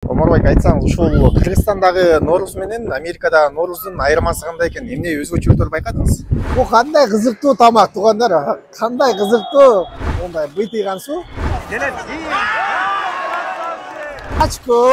Омарбек, айтсаңыз, ушул Кыргызстандагы Нооруз менен Америкадагы Нооруздун айырмасы кандай экен? Эмне өзгөчөлүктөр байкадыңыз? Bu кандай кызыктуу тамак туугандар. Кандай кызыктуу. Мындай быйтыйган суу. Очко.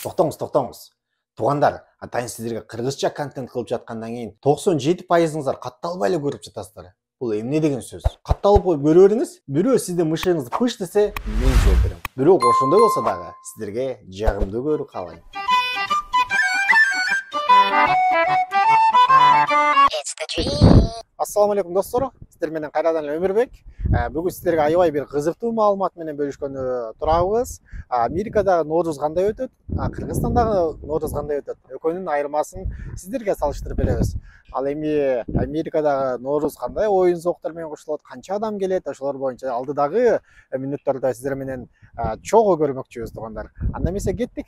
Токтоңуз. Туугандар, атайын сиздерге кыргызча контент кылып жаткандан кийин 97%ыңыздар катталбай эле көрүп жатасыздар. Бул эмне деген сөз? Катталып көрө бериңиз. Бирөө сиздин мышыгыңызды пыш десе, мен жооп берем. Бирок ошондой болсо дагы сиздерге жагымдуу көрүү каалайм. Ассаламу алейкум достор. Сиздер менен кайрадан эле Өмүрбек. Бүгүн сиздерге аябай бир кызыктуу маалымат менен бөлүшкөнү турабыз. Америкадагы Нооруз кандай өтөт, Кыргызстандагы Нооруз кандай өтөт? Экөөнүн айырмасын сиздерге салыштырып беребиз. Ал эми Америкадагы Нооруз кандай оюн зооктор менен коштолот, канча адам келет, ошолор боюнча алдыдагы мүнөттөрдө сиздер менен чогуу көрмөкчүбүз туугандар. Анда эмесе кеттик.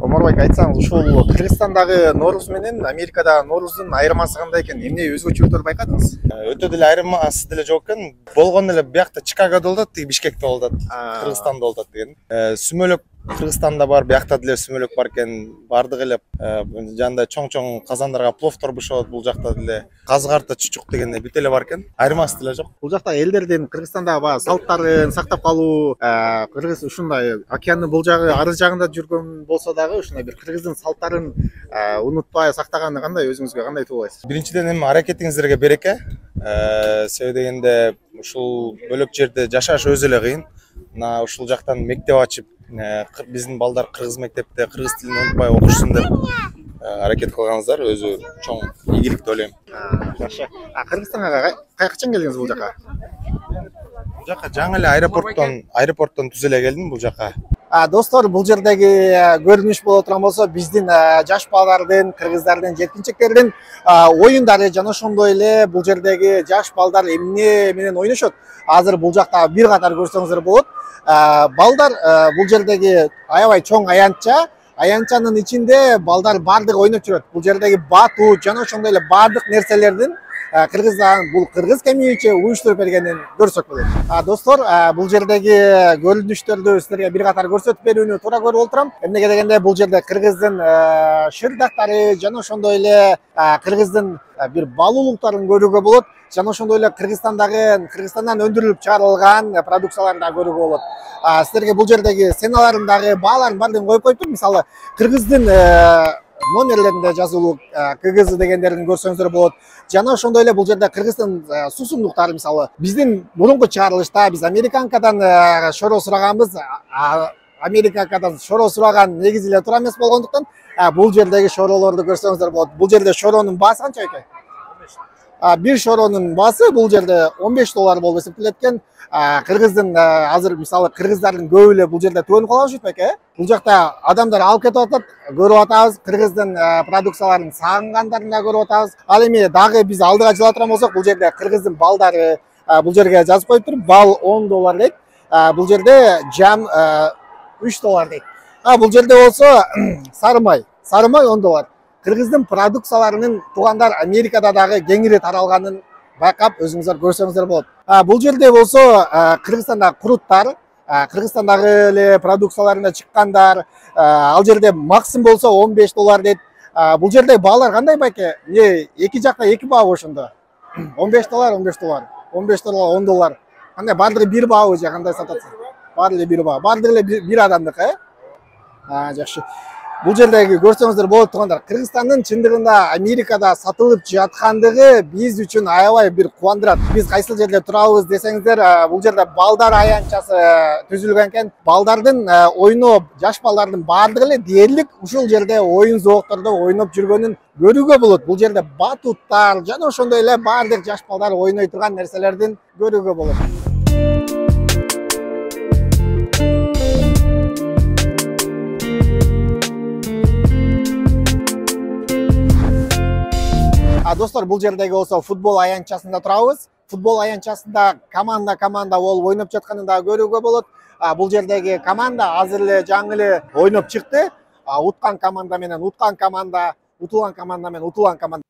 Омарбек, айтсаңыз, ушул Кыргызстандагы Нооруз менен Америкадагы Нооруздун айырмасы кандай экен? Эмне өзгөчөлүктөр байкадыңыз? Өтө деле айырмасы деле жок экен. Болгон эле биякта Чикагодо болот, Бишкекте болот, Кыргызстанда болот деген. Сүмөлөк Кыргызстанда бар, биякта деле сүмөлөк бар экен. Бардык эле жанда чоң-чоң казандарга пловтор бышот, бул жакта деле казгарта чучук дегенде бүт эле бар экен. Айырмасы деле жок. Бул жактагы элдердин Кыргызстандагы баягы салттарын сактап калуу, кыргыз ушундай океандын бул жагы арыз жагында жүргөн болсо дагы ушундай бир кыргыздын салттарын унутпай сактаганы кандай, өзүңүзгө кандай тууралайсыз? Биринчиден эми аракетиңиздерге береке. Себеби дегенде ушул бөлөк жерде жашаш өзү эле кыйын. Мына ушул жактан мектеп ачып, биздин балдар кыргыз мектепте кыргыз тилин унутпай окушсун деп аракет кылганыңыздар өзү чоң ийгилик деп ойлойм. Жакшы. Кыргызстанга кайчан келдиңиз бул жака? Бул жака жаңы эле аэропорттон түз эле келдим бул жака. Достор, бул жердеги көрүнүш боло турган болсо, биздин жаш балдардын, кыргыздардын, жеткинчектердин оюндары жана ошондой эле бул жердеги жаш балдар эмне менен ойношот. Азыр бул жакта бир катар көрсөңүздөр болот. Балдар бул жердеги аябай чоң аянтчанын ичинде балдар бардыгы ойноп жүрөт. Бул жердеги батуу жана ошондой эле бардык нерселердин Кыргыздан бул кыргыз кемийиче уюштуруп бергенин көрсөк болот. Достор, бул жердеги көрүнүштөрдү силерге бир катар көрсөтүп берүүнү туура көрүп олтурам. Эмнеге дегенде бул жерде кыргыздын шырдактары жана ошондой эле кыргыздын бир балуулуктарын көрүүгө болот. Жана ошондой эле Кыргызстандан өндүрүлүп чыгарылган продукцияларды да көрүүгө болот. Силерге бул жердеги сценаларын дагы бааларын баардыгын коюп коюптур. Мисалы, кыргыздын номерлеринде жазылуу КГЗ дегендерин көрсөңүздөр болот. Жана ошондой эле бул жерде кыргыздын суусундуктары, мисалы, биздин мурунку чыгарылышта биз американкадан шоро сураганбыз. Американкадан шоро сураган негизи эле туура эмес болгондуктан бул жердеги шоролорду көрсөңүздөр болот. Бул жерде шоронун баасы канча экен? Бир шоронун баасы бул жерде $15 болуп эсептелет экен. Кыргыздын азыр мисалы кыргыздардын көбү эле бул жерде түгөнүп калышып экен. Бул жакта адамдар алып кетип атат, көрүп атабыз, кыргыздын продукцияларын сагынгандарын да көрүп атабыз. Ал эми дагы биз алдыга жыла турган болсок, бул жерде кыргыздын балдары бул жерге жазып коюптур. Бал $10 дейт. Бул жерде жам $3 дейт. Бул жерде болсо сары май $10. Кыргыздын продукцияларынын туугандар Америкада дагы кеңири таралганын байкап өзүңүздөр көрсөңүздөр болот. Бул жерде болсо Кыргызстандагы куруттар, Кыргызстандагы эле продукцияларында чыккандар, ал жерде максим болсо $15 дейт. Бул жерде баалар кандай байке? Эки жакта эки баа ошондо. $15, $10. Кандай бардыгы бир баабы же кандай сатасыз? Бардыгы бир баа. Бардыгы эле бир адамдык, жакшы. Бул жердеги көрсөңүздөр болот туугандар. Кыргызстандын чындыгында Америкада сатылып жаткандыгы биз үчүн аябай бир кубандырат. Биз кайсыл жерде турабыз десеңиздер, бул жерде балдар аянтчасы түзүлгөн экен. Балдардын ойноп, жаш балдардын баардыгы эле дээрлик ушул жерде оюн зооктордо ойноп жүргөнүн көрүүгө болот. Бул жерде батуттар жана ошондой эле баардык жаш балдар ойной турган нерселердин көрүүгө болот. Достор, бул жердеги болсо футбол аянтчасында турабыз. Футбол аянтчасында команда болуп ойноп жатканын да көрүүгө болот. Бул жердеги команда азыр эле жаңы эле ойноп чыкты. Уткан команда менен уткан команда, утулган команда менен утулган команда.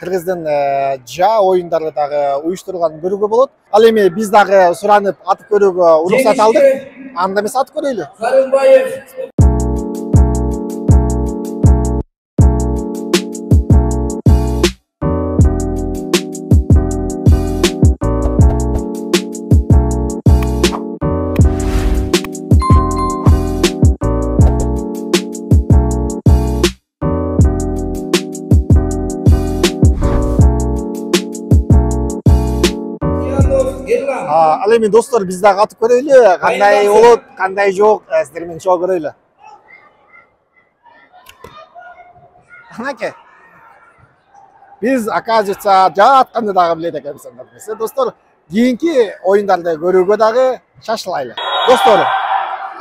Кыргыздын жа оюндарды дагы уюштурганын көрүүгө болот. Ал эми биз дагы суранып атып көрүүгө уруксат алдык. Анда эмес атып көрөйлү. Сарымбаев. Ал эми достор, биз дагы атып көрөйлү. Кандай болот, кандай жок, сиздер менен чогуу көрөйлү. Анакей. Биз оказывается жатканды дагы билет экенбиз анда. Достор, кийинки оюндарды көрүүгө дагы шашылайлы. Достор,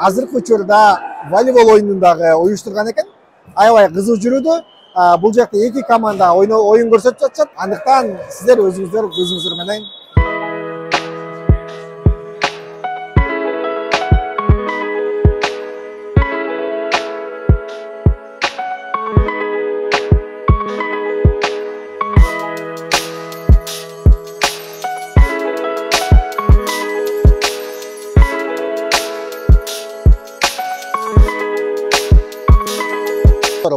азыркы учурда волейбол оюнун дагы уюштурган экен. Аябай кызуу жүрүүдө. Бул жакта эки команда оюн көрсөтүп жатышат. Андыктан сиздер өзүңүздөр көзүңүздөр менен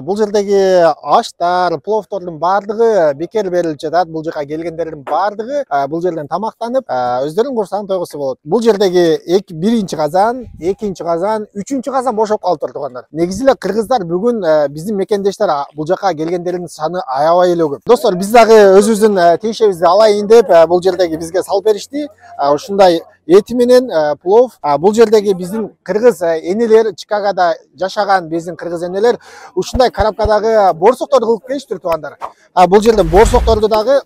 бул жердеги аштар, пловтордун баардыгы бекер берилип жатат. Бул жака келгендердин баардыгы бул жерден тамактанып, өздөрүнүн курсагын тойгусу болот. Бул жердеги 1-чи казан, 2-чи казан, 3-чү казан бошоп калыптыр туугандар. Негизи эле кыргыздар бүгүн биздин мекендештер бул жака келгендердин саны аябай эле көп. Достор, биз дагы өзүбүздүн тиешебизди алайын деп бул жердеги бизге салып беришти. Ушундай эти менен плов. Бул жердеги биздин кыргыз энелер, Чикагода жашаган биздин кыргыз энелер ушундай коробкадагы борсокторду кылып келиштир туугандар. Бул жерден борсокторду дагы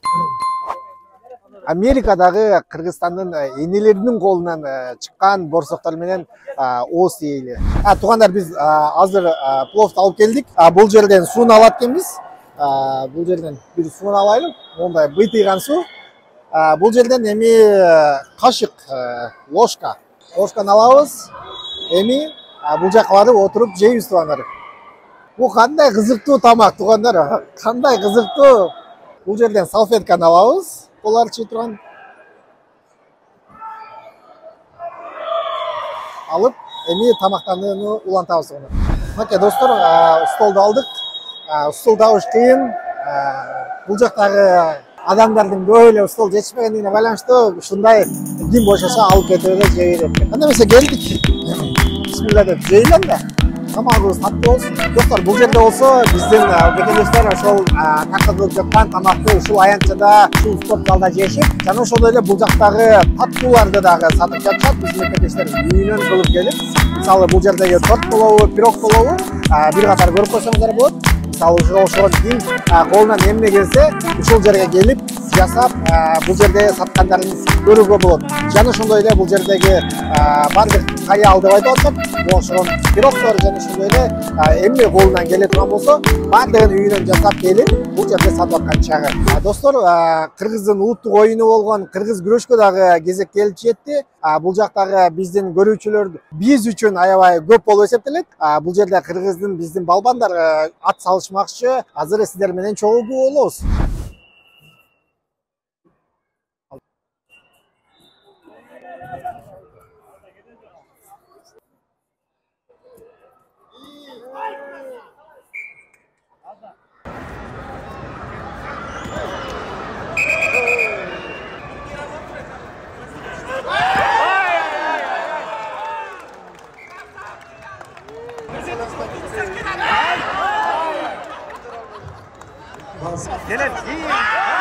Америкадагы Кыргызстандын энелеринин колунан чыккан борсоктор менен ооз ийели. Туугандар, биз азыр пловду алып келдик. Бул жерден сууну алат экенбиз. Бул жерден бир сууну алайлы. Мондай быйтыйган суу. Бул жерден эми кашык, ложканы алабыз. Эми бул жака барып отуруп жейбиз туугандар. Бул кандай кызыктуу тамак туугандар, кандай кызыктуу. Бул жерден салфетканы алабыз. Колар чый турган. Алып, эми тамактанууну улантабыз туугандар. Мынакей достор, столду алдык. Стол табыш кыйын. Бул жактагы адамдардын көп эле стол жетишпегендигине байланыштуу ушундай ким бошосо алып кетип эле жей берет. Анда эмесе келдик. Бисмилла деп жейли анда. Тамагыбыз таттуу болсун. Достор, бул жерде болсо биздин мекендештер ошол такырдылып жаткан тамакты ушул аянтчада, ушул спорт залда жешип, жана ошондой эле бул жактагы таттууларды дагы сатып жатышат. Биздин мекендештер үйүнөн кылып келип, мисалы бул жердеги торт болобу, пирог болобу, бир катар көрүп койсоңуздар болот. Мисалы ошого ким колунан эмне келсе, ушул жерге келип жасап, бул жерде саткандарын көрүүгө болот. Жана ошондой эле бул жердеги бардык каял деп айтып атышат. Бул ошол пирогдор жана ошондой эле эмне колунан келе турган болсо, бардыгын үйүнөн жасап келип, бул жерде сатып аткан чагы. Достор, кыргыздын улуттук оюну болгон кыргыз күрөшкө дагы кезек келип жетти. Бул жактагы биздин көрүүчүлөр биз үчүн аябай көп болуп эсептелет. Бул жерде кыргыздын биздин балбандар ат салышмакчы. Азыр сиздер менен чогуу болобуз. Gelen iyi.